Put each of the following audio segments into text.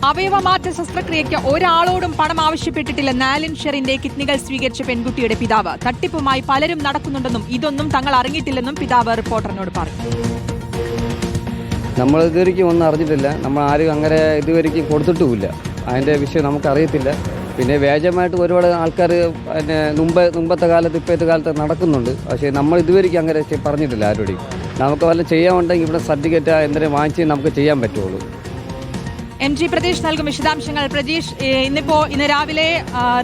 അവയവമാറ്റ ശസ്ത്രക്രിയയ്ക്ക് ഒരാളോടും പണം ആവശ്യപ്പെട്ടിട്ടില്ലെന്ന് ആലിൻ ഷെറിന്റെ കിഡ്നികൾ സ്വീകരിച്ച പെൺകുട്ടിയുടെ പിതാവ്. തട്ടിപ്പുമായി പലരും നടക്കുന്നുണ്ടെന്നും ഇതൊന്നും തങ്ങൾ അറിഞ്ഞിട്ടില്ലെന്നും പിതാവ് റിപ്പോർട്ടറിനോട് പറഞ്ഞു. നമ്മൾ ഇതുവരെയ്ക്കും ഒന്നും അറിഞ്ഞിട്ടില്ല. നമ്മൾ ആരും അങ്ങനെ ഇതുവരെയ്ക്കും കൊടുത്തിട്ടുമില്ല. അതിൻ്റെ വിഷയം നമുക്കറിയത്തില്ല. പിന്നെ വ്യാജമായിട്ട് ഒരുപാട് ആൾക്കാർ പിന്നെ മുമ്പത്തെ കാലത്ത് ഇപ്പോഴത്തെ കാലത്ത് നടക്കുന്നുണ്ട്. പക്ഷേ നമ്മൾ ഇതുവരെയ്ക്കും അങ്ങനെ പറഞ്ഞിട്ടില്ല ആരോടെയും. നമുക്ക് വല്ല ചെയ്യാനുണ്ടെങ്കിൽ ഇവിടെ സർട്ടിഫിക്കറ്റ് എന്തെങ്കിലും വാങ്ങിച്ച് നമുക്ക് ചെയ്യാൻ പറ്റുള്ളൂ. MG പ്രതീഷ് നൽകും വിശദാംശങ്ങൾ. പ്രതീഷ്, ഇന്ന് രാവിലെ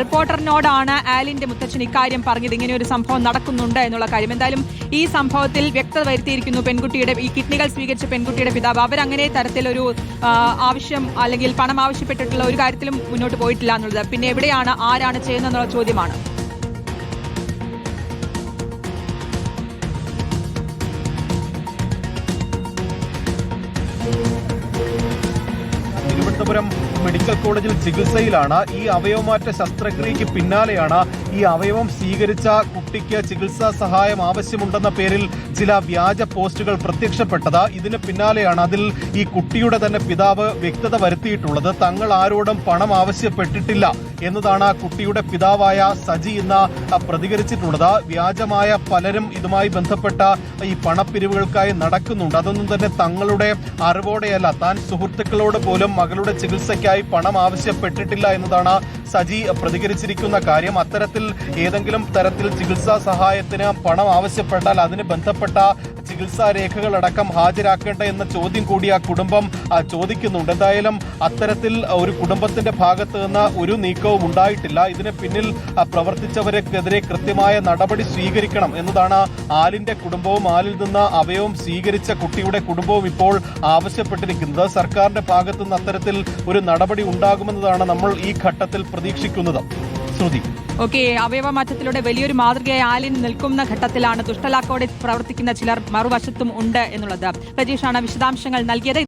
റിപ്പോർട്ടറിനോടാണ് ആലിന്റെ മുത്തച്ഛൻ ഇക്കാര്യം പറഞ്ഞത്, ഇങ്ങനെ ഒരു സംഭവം നടക്കുന്നുണ്ട് എന്നുള്ള കാര്യം. എന്തായാലും ഈ സംഭവത്തിൽ വ്യക്തത വരുത്തിയിരിക്കുന്നു പെൺകുട്ടിയുടെ, ഈ കിഡ്നികൾ സ്വീകരിച്ച പെൺകുട്ടിയുടെ പിതാവ്. അവരങ്ങനെ തരത്തിലൊരു ആവശ്യം അല്ലെങ്കിൽ പണം ആവശ്യപ്പെട്ടിട്ടുള്ള ഒരു കാര്യത്തിലും മുന്നോട്ട് പോയിട്ടില്ല എന്നുള്ളത്. പിന്നെ എവിടെയാണ്, ആരാണ് ചെയ്യുന്നതെന്നുള്ള ചോദ്യമാണ്. തിരുവനന്തപുരം മെഡിക്കൽ കോളേജിൽ ചികിത്സയിലാണ്. ഈ അവയവമാറ്റ ശസ്ത്രക്രിയയ്ക്ക് പിന്നാലെയാണ് ഈ അവയവം സ്വീകരിച്ച കുട്ടിക്ക് ചികിത്സാ സഹായം ആവശ്യമുണ്ടെന്ന പേരിൽ ചില വ്യാജ പോസ്റ്റുകൾ പ്രത്യക്ഷപ്പെട്ടത്. ഇതിന് പിന്നാലെയാണ് അതിൽ ഈ കുട്ടിയുടെ തന്നെ പിതാവ് വ്യക്തത വരുത്തിയിട്ടുള്ളത്. തങ്ങൾ ആരോടും പണം ആവശ്യപ്പെട്ടിട്ടില്ല എന്നതാണ് കുട്ടിയുടെ പിതാവായ സജി ഇന്ന് പ്രതികരിച്ചിട്ടുള്ളത്. വ്യാജമായ പലരും ഇതുമായി ബന്ധപ്പെട്ട ഈ പണപ്പിരിവുകൾക്കായി നടക്കുന്നുണ്ട്. അതൊന്നും തന്നെ തങ്ങളുടെ അറിവോടെയല്ല, താൻ സുഹൃത്തുക്കളോട് പോലും മകളുടെ ചികിത്സയ്ക്കായി പണം ആവശ്യപ്പെട്ടിട്ടില്ല എന്നതാണ് സജി പ്രതികരിച്ചിരിക്കുന്ന കാര്യം. അത്തരത്തിൽ ഏതെങ്കിലും തരത്തിൽ ചികിത്സാ സഹായത്തിന് പണം ആവശ്യപ്പെട്ടാൽ അതിന് ബന്ധപ്പെട്ട ചികിത്സാ രേഖകളടക്കം ഹാജരാക്കേണ്ട എന്ന ചോദ്യം കൂടി ആ കുടുംബം ചോദിക്കുന്നുണ്ട്. എന്തായാലും അത്തരത്തിൽ ഒരു കുടുംബത്തിന്റെ ഭാഗത്ത് നിന്ന് ഒരു നീക്കവും ഉണ്ടായിട്ടില്ല. ഇതിന് പിന്നിൽ പ്രവർത്തിച്ചവർക്കെതിരെ കൃത്യമായ നടപടി സ്വീകരിക്കണം എന്നതാണ് ആലിന്റെ കുടുംബവും ആലിൽ നിന്ന് അവയവം സ്വീകരിച്ച കുട്ടിയുടെ കുടുംബവും ഇപ്പോൾ ആവശ്യപ്പെട്ടിരിക്കുന്നത്. സർക്കാരിന്റെ ഭാഗത്തു നിന്ന് അത്തരത്തിൽ ഒരു നടപടി ഉണ്ടാകുമെന്നതാണ് നമ്മൾ ഈ ഘട്ടത്തിൽ പ്രതീക്ഷിക്കുന്നത്. ശ്രുതി, അവയവമാറ്റത്തിലൂടെ വലിയൊരു മാതൃകയായി ആലിൻ നിൽക്കുന്ന ഘട്ടത്തിലാണ് ദുഷ്ടലാക്കോടെ പ്രവർത്തിക്കുന്ന ചിലർ മറുവശത്തും ഉണ്ട് എന്നുള്ളത്. പ്രജീഷാണ് വിശദാംശങ്ങൾ നൽകിയത്.